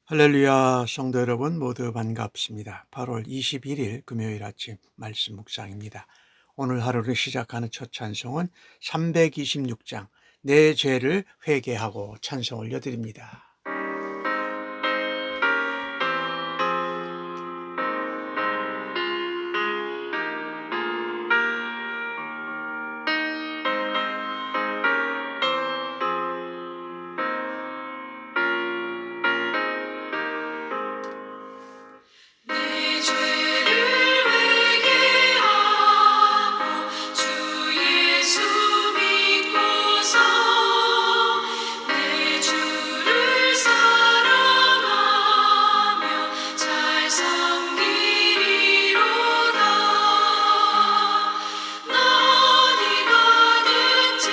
할렐루야, 성도 여러분 모두 반갑습니다. 8월 21일 금요일 아침 말씀 묵상입니다. 오늘 하루를 시작하는 첫 찬송은 326장 내 죄를 회개하고 찬송 올려드립니다. 내 죄를 회개하고 주 예수 믿고서 내 주를 사랑하며 잘 섬기리로다. 나 어디 가든지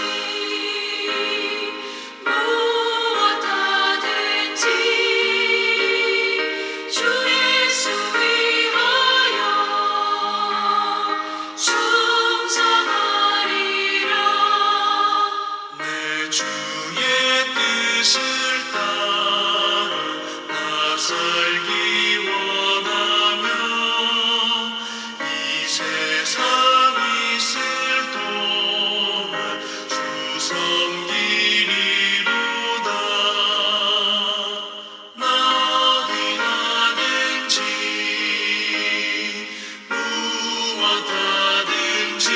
무엇 하든지 주 예수 위하여 충성하리라. 내 주의 뜻을 따라 나 살기 원하며 이 세상 있을 동안 주 섬기리로다. 나 어디 가든지 무엇 하든지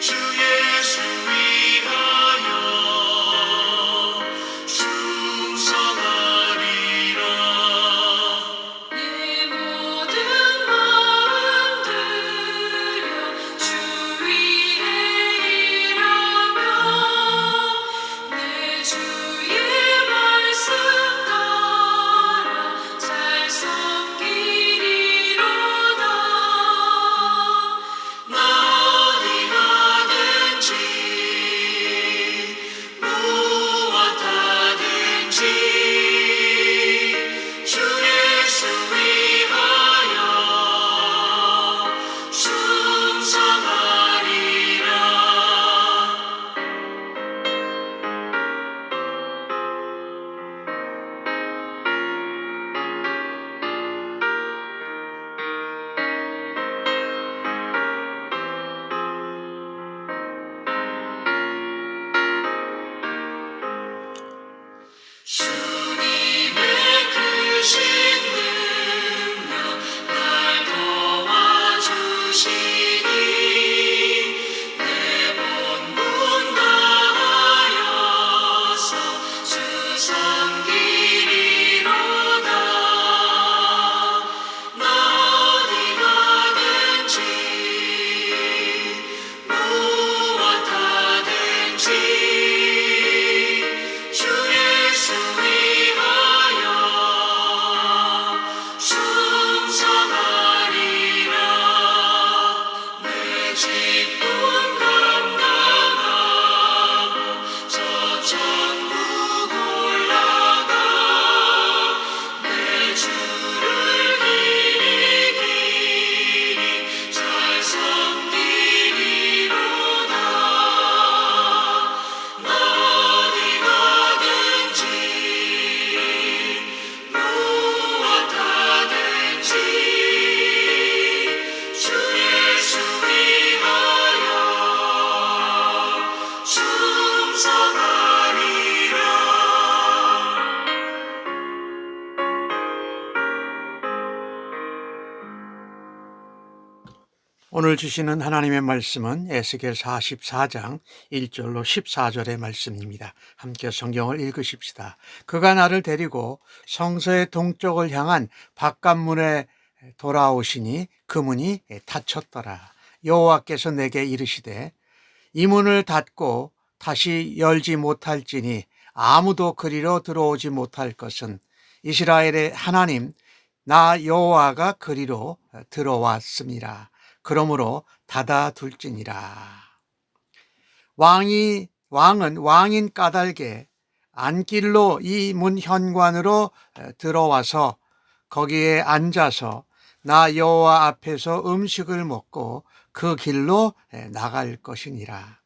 주 예수 위하여 충성하리라. 내 모든 마음 들여 주 위에 일하며 내 주의 말씀 따라 잘 섬기리로다. 나 어디 가든지 무엇 하든지 주 예수 위하여 충성하리라. 주님의 크신 능력 날 도와주시니 내 본분 다하여서 주 섬기리로다. 나 어디 가든지 무엇 하든지 주 예수 위하여 충성하리라. 내 직분 감당하고 저 천국 올라가 내 주를 길이 잘 섬기리로다. 나 어디 가든지 무엇 하든지 주 예수 위하여 충성하리라. 오늘 주시는 하나님의 말씀은 에스겔 44장 1절로 14절의 말씀입니다. 함께 성경을 읽으십시다. 그가 나를 데리고 성소의 동쪽을 향한 바깥문에 돌아오시니 그 문이 닫혔더라. 여호와께서 내게 이르시되 이 문을 닫고 다시 열지 못할지니 아무도 그리로 들어오지 못할 것은 이스라엘의 하나님 나 여호와가 그리로 들어왔음이라. 그러므로 닫아둘지니라. 왕은 왕인 까닭에 안길로 이 문 현관으로 들어와서 거기에 앉아서 나 여호와 앞에서 음식을 먹고 그 길로 나갈 것이니라.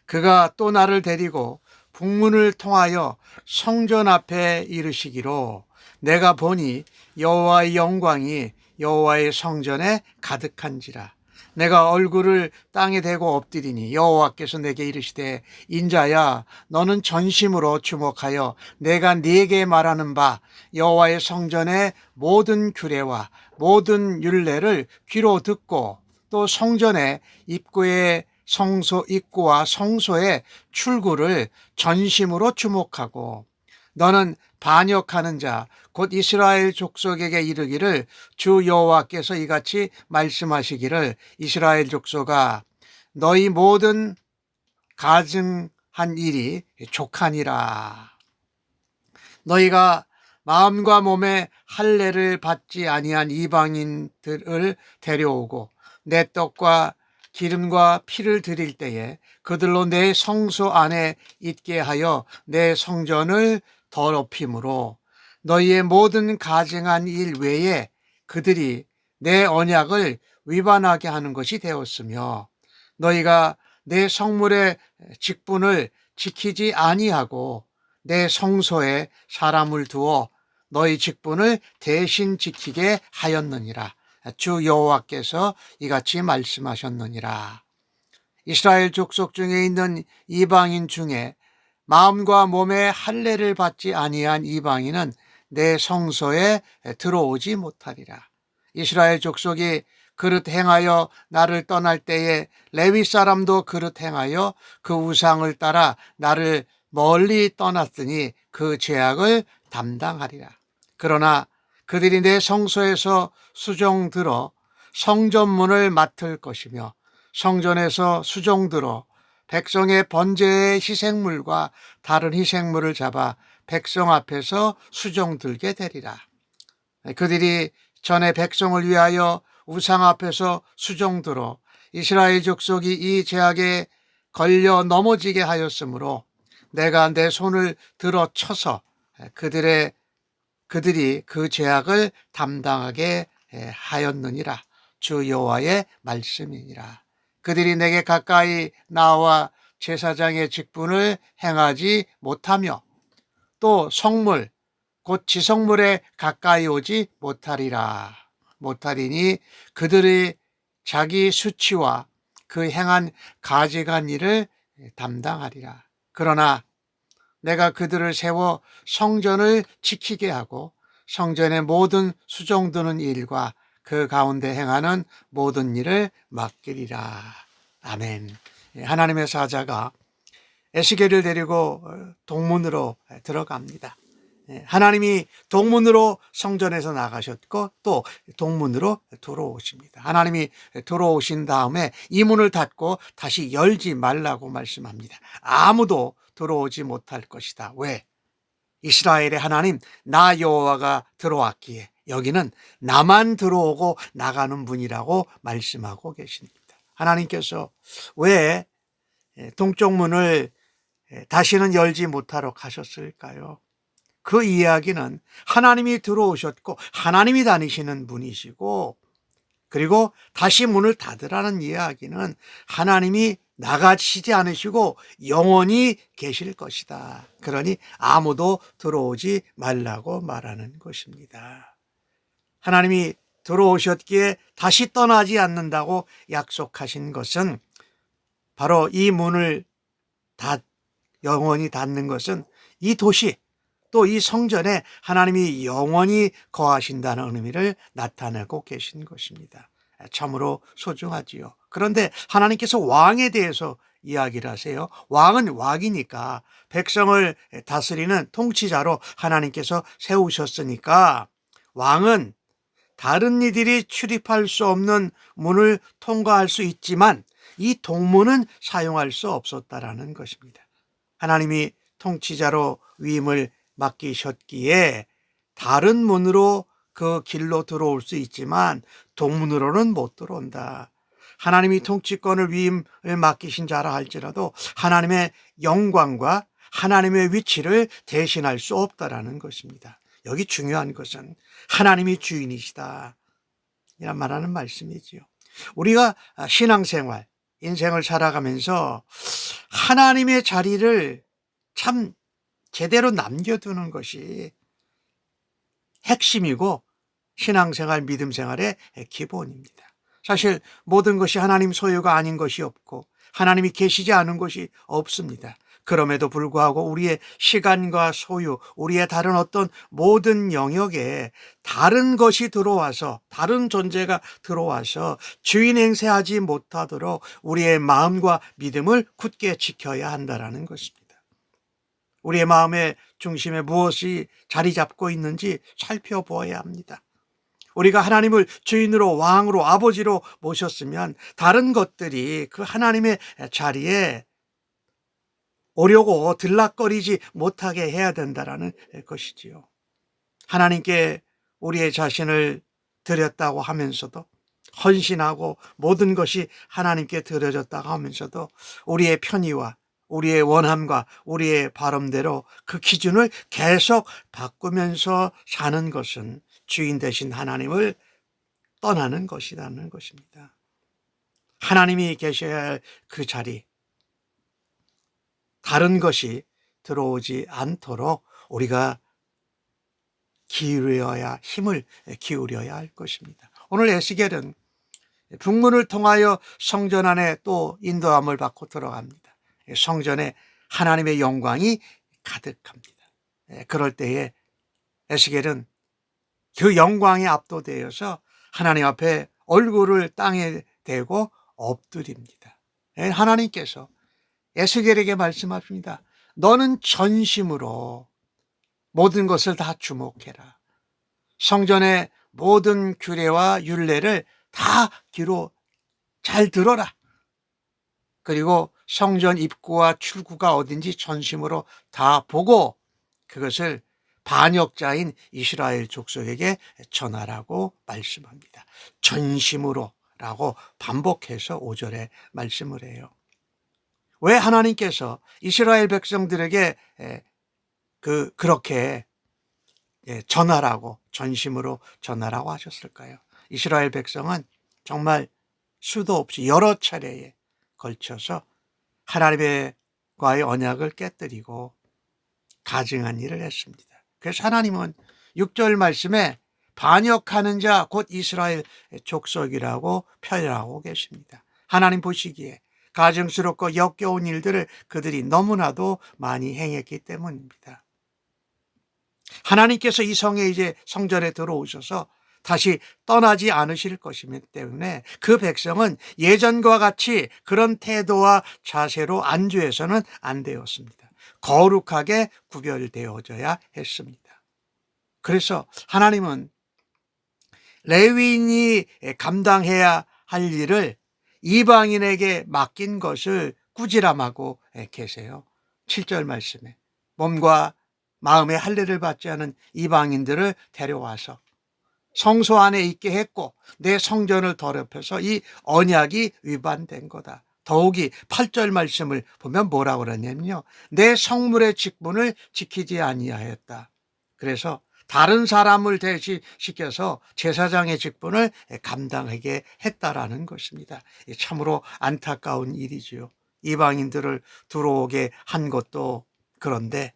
그가 또 나를 데리고 국문을 통하여 성전 앞에 이르시기로 내가 보니 여호와의 영광이 여호와의 성전에 가득한지라. 내가 얼굴을 땅에 대고 엎드리니 여호와께서 내게 이르시되 인자야 너는 전심으로 주목하여 내가 네게 말하는 바 여호와의 성전의 모든 규례와 모든 율례를 귀로 듣고 또 성전의 입구의 입구와 성소의 출구를 전심으로 주목하고 너는 반역하는 자 곧 이스라엘 족속에게 이르기를 주 여호와께서 이같이 말씀하시기를 이스라엘 족속아 너희 모든 가증한 일이 족하니라. 너희가 마음과 몸에 할례를 받지 아니한 이방인들을 데려오고 내 떡과 기름과 피를 드릴 때에 그들로 내 성소 안에 있게 하여 내 성전을 더럽힘으로 너희의 모든 가증한 일 외에 그들이 내 언약을 위반하게 하는 것이 되었으며 너희가 내 성물의 직분을 지키지 아니하고 내 성소에 사람을 두어 너희 직분을 대신 지키게 하였느니라. 주 여호와께서 이같이 말씀하셨느니라. 이스라엘 족속 중에 있는 이방인 중에 마음과 몸에 할례를 받지 아니한 이방인은 내 성소에 들어오지 못하리라. 이스라엘 족속이 그릇 행하여 나를 떠날 때에 레위 사람도 그릇 행하여 그 우상을 따라 나를 멀리 떠났으니 그 죄악을 담당하리라. 그러나 그들이 내 성소에서 수종들어 성전문을 맡을 것이며 성전에서 수종들어 백성의 번제의 희생물과 다른 희생물을 잡아 백성 앞에서 수종들게 되리라. 그들이 전에 백성을 위하여 우상 앞에서 수종들어 이스라엘 족속이 이 죄악에 걸려 넘어지게 하였으므로 내가 내 손을 들어 쳐서 그들이 그 죄악을 담당하게 하였느니라. 주 여호와의 말씀이니라. 그들이 내게 가까이 나와 제사장의 직분을 행하지 못하며 또 성물 곧 지성물에 가까이 오지 못하리니 그들의 자기 수치와 그 행한 가증한 일을 담당하리라. 그러나 내가 그들을 세워 성전을 지키게 하고 성전의 모든 수종드는 일과 그 가운데 행하는 모든 일을 맡기리라. 아멘. 하나님의 사자가 에스겔을 데리고 동문으로 들어갑니다. 하나님이 동문으로 성전에서 나가셨고 또 동문으로 들어오십니다. 하나님이 들어오신 다음에 이 문을 닫고 다시 열지 말라고 말씀합니다. 아무도 들어오지 못할 것이다. 왜? 이스라엘의 하나님 나 여호와가 들어왔기에 여기는 나만 들어오고 나가는 문이라고 말씀하고 계십니다. 하나님께서 왜 동쪽 문을 다시는 열지 못하러 가셨을까요? 그 이야기는 하나님이 들어오셨고 하나님이 다니시는 분이시고 그리고 다시 문을 닫으라는 이야기는 하나님이 나가시지 않으시고 영원히 계실 것이다. 그러니 아무도 들어오지 말라고 말하는 것입니다. 하나님이 들어오셨기에 다시 떠나지 않는다고 약속하신 것은 바로 이 문을 영원히 닫는 것은 이 도시 또 이 성전에 하나님이 영원히 거하신다는 의미를 나타내고 계신 것입니다. 참으로 소중하지요. 그런데 하나님께서 왕에 대해서 이야기를 하세요. 왕은 왕이니까 백성을 다스리는 통치자로 하나님께서 세우셨으니까 왕은 다른 이들이 출입할 수 없는 문을 통과할 수 있지만 이 동문은 사용할 수 없었다라는 것입니다. 하나님이 통치자로 위임을 맡기셨기에 다른 문으로 그 길로 들어올 수 있지만 동문으로는 못 들어온다. 하나님이 통치권을 위임을 맡기신 자라 할지라도 하나님의 영광과 하나님의 위치를 대신할 수 없다라는 것입니다. 여기 중요한 것은 하나님이 주인이시다 이란 말하는 말씀이지요. 우리가 신앙생활 인생을 살아가면서 하나님의 자리를 참 제대로 남겨두는 것이 핵심이고 신앙생활, 믿음생활의 기본입니다. 사실 모든 것이 하나님 소유가 아닌 것이 없고 하나님이 계시지 않은 것이 없습니다. 그럼에도 불구하고 우리의 시간과 소유, 우리의 다른 어떤 모든 영역에 다른 것이 들어와서, 다른 존재가 들어와서 주인 행세하지 못하도록 우리의 마음과 믿음을 굳게 지켜야 한다는 것입니다. 우리의 마음의 중심에 무엇이 자리 잡고 있는지 살펴보아야 합니다. 우리가 하나님을 주인으로, 왕으로, 아버지로 모셨으면 다른 것들이 그 하나님의 자리에 오려고 들락거리지 못하게 해야 된다는 것이지요. 하나님께 우리의 자신을 드렸다고 하면서도, 헌신하고 모든 것이 하나님께 드려졌다고 하면서도 우리의 편의와 우리의 원함과 우리의 바람대로 그 기준을 계속 바꾸면서 사는 것은 주인 되신 하나님을 떠나는 것이라는 것입니다. 하나님이 계셔야 할 그 자리, 다른 것이 들어오지 않도록 우리가 힘을 기울여야 할 것입니다. 오늘 에스겔은 북문을 통하여 성전 안에 또 인도함을 받고 들어갑니다. 성전에 하나님의 영광이 가득합니다. 그럴 때에 에스겔은 그 영광에 압도되어서 하나님 앞에 얼굴을 땅에 대고 엎드립니다. 하나님께서 에스겔에게 말씀하십니다. 너는 전심으로 모든 것을 다 주목해라. 성전의 모든 규례와 율례를 다 귀로 잘 들어라. 그리고 성전 입구와 출구가 어딘지 전심으로 다 보고 그것을 반역자인 이스라엘 족속에게 전하라고 말씀합니다. 전심으로 라고 반복해서 5절에 말씀을 해요. 왜 하나님께서 이스라엘 백성들에게 그렇게 전하라고, 전심으로 전하라고 하셨을까요? 이스라엘 백성은 정말 수도 없이 여러 차례에 걸쳐서 하나님과의 언약을 깨뜨리고 가증한 일을 했습니다. 그래서 하나님은 6절 말씀에 반역하는 자 곧 이스라엘 족속이라고 표현하고 계십니다. 하나님 보시기에 가증스럽고 역겨운 일들을 그들이 너무나도 많이 행했기 때문입니다. 하나님께서 이 성에 이제 성전에 들어오셔서 다시 떠나지 않으실 것이기 때문에 그 백성은 예전과 같이 그런 태도와 자세로 안주해서는 안 되었습니다. 거룩하게 구별되어져야 했습니다. 그래서 하나님은 레위인이 감당해야 할 일을 이방인에게 맡긴 것을 꾸지람하고 계세요. 7절 말씀에 몸과 마음의 할례를 받지 않은 이방인들을 데려와서 성소 안에 있게 했고 내 성전을 더럽혀서 이 언약이 위반된 거다. 더욱이 8절 말씀을 보면 뭐라고 그러냐면요. 내 성물의 직분을 지키지 아니하였다. 그래서 다른 사람을 대신시켜서 제사장의 직분을 감당하게 했다라는 것입니다. 참으로 안타까운 일이지요. 이방인들을 들어오게 한 것도 그런데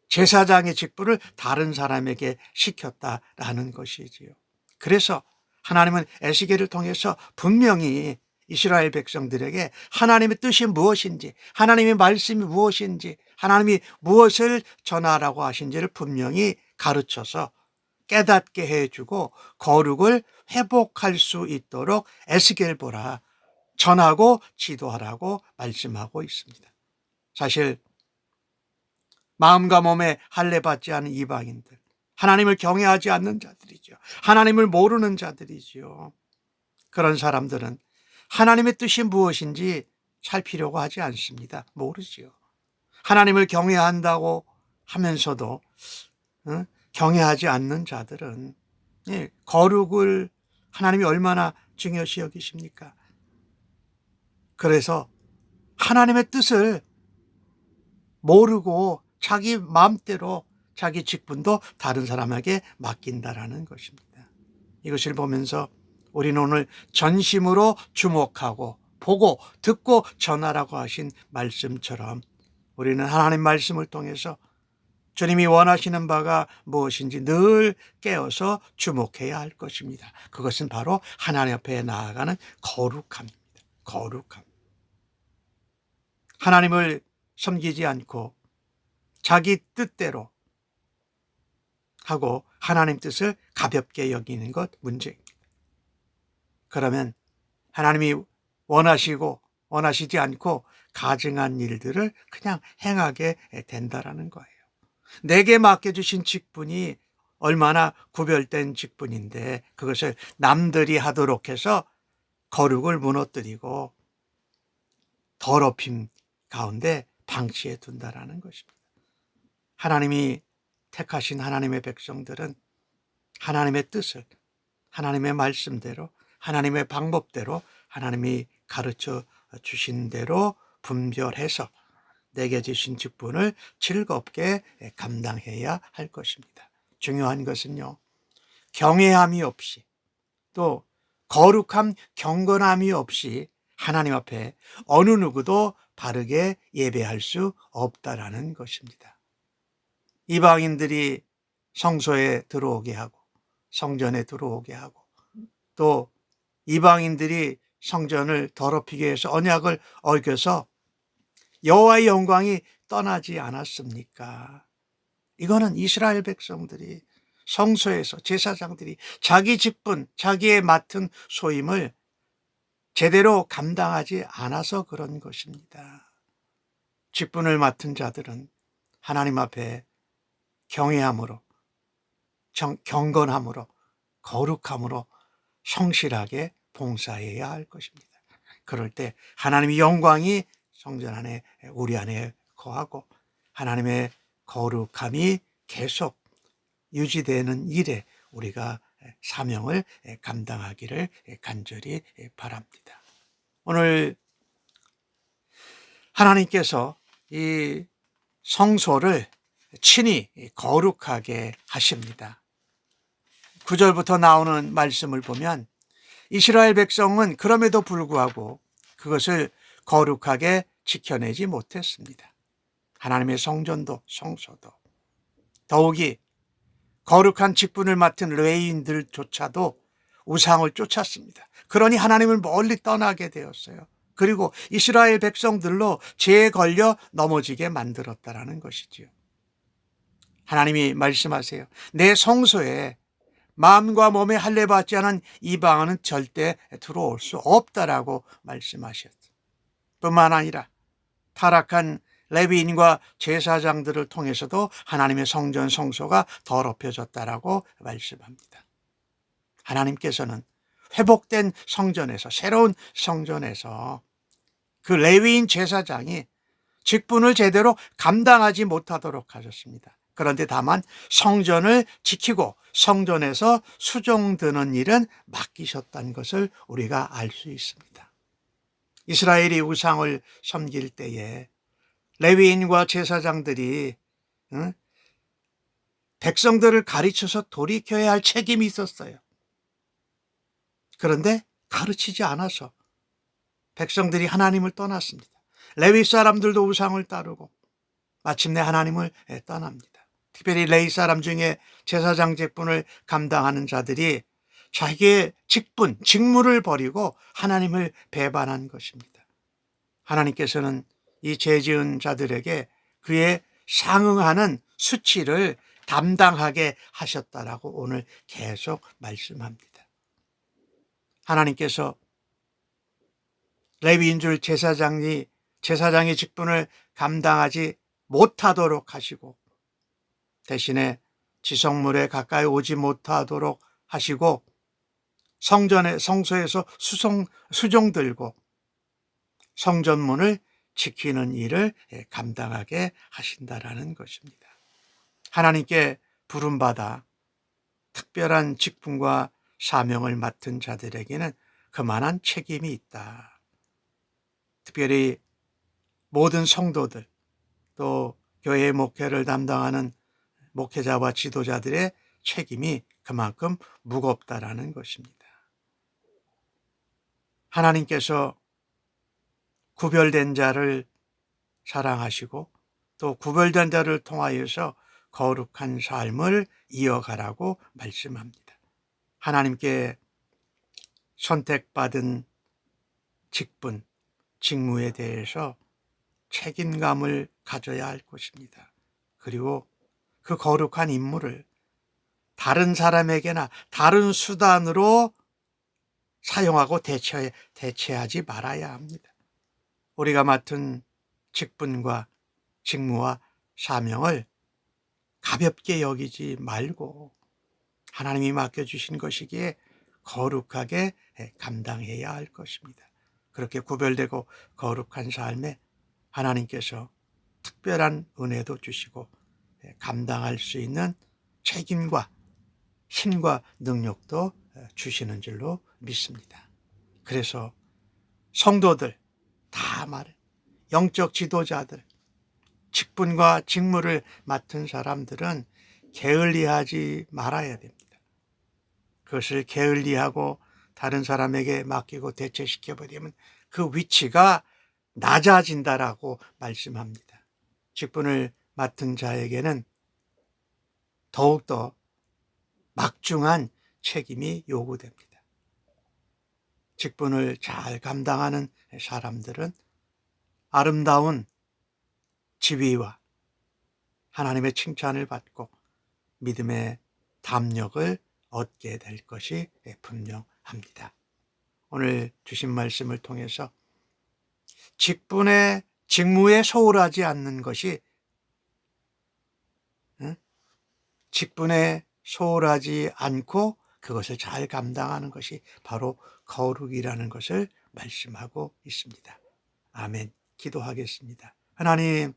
제사장의 직분을 다른 사람에게 시켰다라는 것이지요. 그래서 하나님은 에스겔을 통해서 분명히 이스라엘 백성들에게 하나님의 뜻이 무엇인지, 하나님의 말씀이 무엇인지, 하나님이 무엇을 전하라고 하신지를 분명히 가르쳐서 깨닫게 해주고 거룩을 회복할 수 있도록 에스겔 보라 전하고 지도하라고 말씀하고 있습니다. 사실 마음과 몸에 할례받지 않은 이방인들, 하나님을 경외하지 않는 자들이죠. 하나님을 모르는 자들이죠. 그런 사람들은 하나님의 뜻이 무엇인지 살피려고 하지 않습니다. 모르지요. 하나님을 경외한다고 하면서도 경외하지 않는 자들은 거룩을 하나님이 얼마나 중요시 여기십니까? 그래서 하나님의 뜻을 모르고 자기 마음대로 자기 직분도 다른 사람에게 맡긴다라는 것입니다. 이것을 보면서 우리는 오늘 전심으로 주목하고 보고 듣고 전하라고 하신 말씀처럼 우리는 하나님 말씀을 통해서 주님이 원하시는 바가 무엇인지 늘 깨어서 주목해야 할 것입니다. 그것은 바로 하나님 앞에 나아가는 거룩함입니다. 거룩함. 하나님을 섬기지 않고 자기 뜻대로 하고 하나님 뜻을 가볍게 여기는 것 문제입니다. 그러면 하나님이 원하시고 원하시지 않고 가증한 일들을 그냥 행하게 된다라는 거예요. 내게 맡겨주신 직분이 얼마나 구별된 직분인데 그것을 남들이 하도록 해서 거룩을 무너뜨리고 더럽힘 가운데 방치해 둔다라는 것입니다. 하나님이 택하신 하나님의 백성들은 하나님의 뜻을 하나님의 말씀대로 하나님의 방법대로 하나님이 가르쳐 주신 대로 분별해서 내게 주신 직분을 즐겁게 감당해야 할 것입니다. 중요한 것은요, 경외함이 없이 또 거룩함, 경건함이 없이 하나님 앞에 어느 누구도 바르게 예배할 수 없다라는 것입니다. 이방인들이 성소에 들어오게 하고 성전에 들어오게 하고 또 이방인들이 성전을 더럽히게 해서 언약을 어겨서 여호와의 영광이 떠나지 않았습니까? 이거는 이스라엘 백성들이 성소에서 제사장들이 자기 직분, 자기의 맡은 소임을 제대로 감당하지 않아서 그런 것입니다. 직분을 맡은 자들은 하나님 앞에 경외함으로, 경건함으로, 거룩함으로 성실하게 봉사해야 할 것입니다. 그럴 때 하나님의 영광이 성전 안에 우리 안에 거하고 하나님의 거룩함이 계속 유지되는 일에 우리가 사명을 감당하기를 간절히 바랍니다. 오늘 하나님께서 이 성소를 친히 거룩하게 하십니다. 9절부터 나오는 말씀을 보면 이스라엘 백성은 그럼에도 불구하고 그것을 거룩하게 지켜내지 못했습니다. 하나님의 성전도 성소도 더욱이 거룩한 직분을 맡은 레위인들조차도 우상을 쫓았습니다. 그러니 하나님을 멀리 떠나게 되었어요. 그리고 이스라엘 백성들로 죄에 걸려 넘어지게 만들었다라는 것이지요. 하나님이 말씀하세요. 내 성소에 마음과 몸에 할례 받지 않은 이방인은 절대 들어올 수 없다라고 말씀하셨어요. 뿐만 아니라 타락한 레위인과 제사장들을 통해서도 하나님의 성전 성소가 더럽혀졌다라고 말씀합니다. 하나님께서는 회복된 성전에서 새로운 성전에서 그 레위인 제사장이 직분을 제대로 감당하지 못하도록 하셨습니다. 그런데 다만 성전을 지키고 성전에서 수종드는 일은 맡기셨다는 것을 우리가 알 수 있습니다. 이스라엘이 우상을 섬길 때에 레위인과 제사장들이 백성들을 가르쳐서 돌이켜야 할 책임이 있었어요. 그런데 가르치지 않아서 백성들이 하나님을 떠났습니다. 레위 사람들도 우상을 따르고 마침내 하나님을 떠납니다. 특별히 레위 사람 중에 제사장 직분을 감당하는 자들이 자기의 직분, 직무를 버리고 하나님을 배반한 것입니다. 하나님께서는 이 죄 지은 자들에게 그에 상응하는 수치를 담당하게 하셨다라고 오늘 계속 말씀합니다. 하나님께서 레위인 줄 제사장의 직분을 감당하지 못하도록 하시고 대신에 지성물에 가까이 오지 못하도록 하시고 성소에서 수종 들고 성전문을 지키는 일을 감당하게 하신다라는 것입니다. 하나님께 부름받아 특별한 직분과 사명을 맡은 자들에게는 그만한 책임이 있다. 특별히 모든 성도들 또 교회 목회를 담당하는 목회자와 지도자들의 책임이 그만큼 무겁다라는 것입니다. 하나님께서 구별된 자를 사랑하시고 또 구별된 자를 통하여서 거룩한 삶을 이어가라고 말씀합니다. 하나님께 선택받은 직분, 직무에 대해서 책임감을 가져야 할 것입니다. 그리고 그 거룩한 임무를 다른 사람에게나 다른 수단으로 사용하고 대체하지 말아야 합니다. 우리가 맡은 직분과 직무와 사명을 가볍게 여기지 말고 하나님이 맡겨주신 것이기에 거룩하게 감당해야 할 것입니다. 그렇게 구별되고 거룩한 삶에 하나님께서 특별한 은혜도 주시고 감당할 수 있는 책임과 힘과 능력도 주시는 줄로 믿습니다. 그래서 성도들 다 말해, 영적 지도자들, 직분과 직무를 맡은 사람들은 게을리하지 말아야 됩니다. 그것을 게을리하고 다른 사람에게 맡기고 대체시켜버리면 그 위치가 낮아진다라고 말씀합니다. 직분을 맡은 자에게는 더욱더 막중한 책임이 요구됩니다. 직분을 잘 감당하는 사람들은 아름다운 지위와 하나님의 칭찬을 받고 믿음의 담력을 얻게 될 것이 분명합니다. 오늘 주신 말씀을 통해서 직분의 직무에 소홀하지 않는 것이 직분에 소홀하지 않고 그것을 잘 감당하는 것이 바로 거룩이라는 것을 말씀하고 있습니다. 아멘. 기도하겠습니다. 하나님,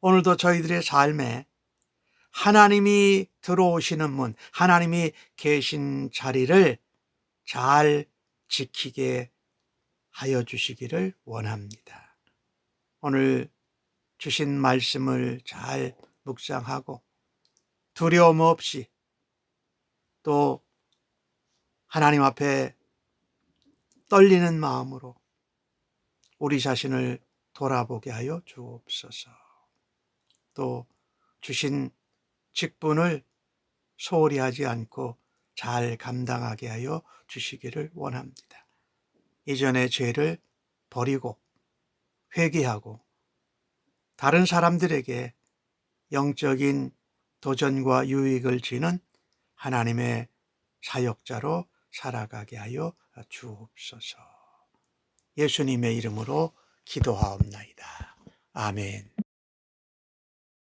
오늘도 저희들의 삶에 하나님이 들어오시는 문, 하나님이 계신 자리를 잘 지키게 하여 주시기를 원합니다. 오늘 주신 말씀을 잘 묵상하고 두려움 없이 또 하나님 앞에 떨리는 마음으로 우리 자신을 돌아보게 하여 주옵소서. 또 주신 직분을 소홀히 하지 않고 잘 감당하게 하여 주시기를 원합니다. 이전의 죄를 버리고 회개하고 다른 사람들에게 영적인 도전과 유익을 지는 하나님의 사역자로 살아가게 하여 주옵소서. 예수님의 이름으로 기도하옵나이다. 아멘.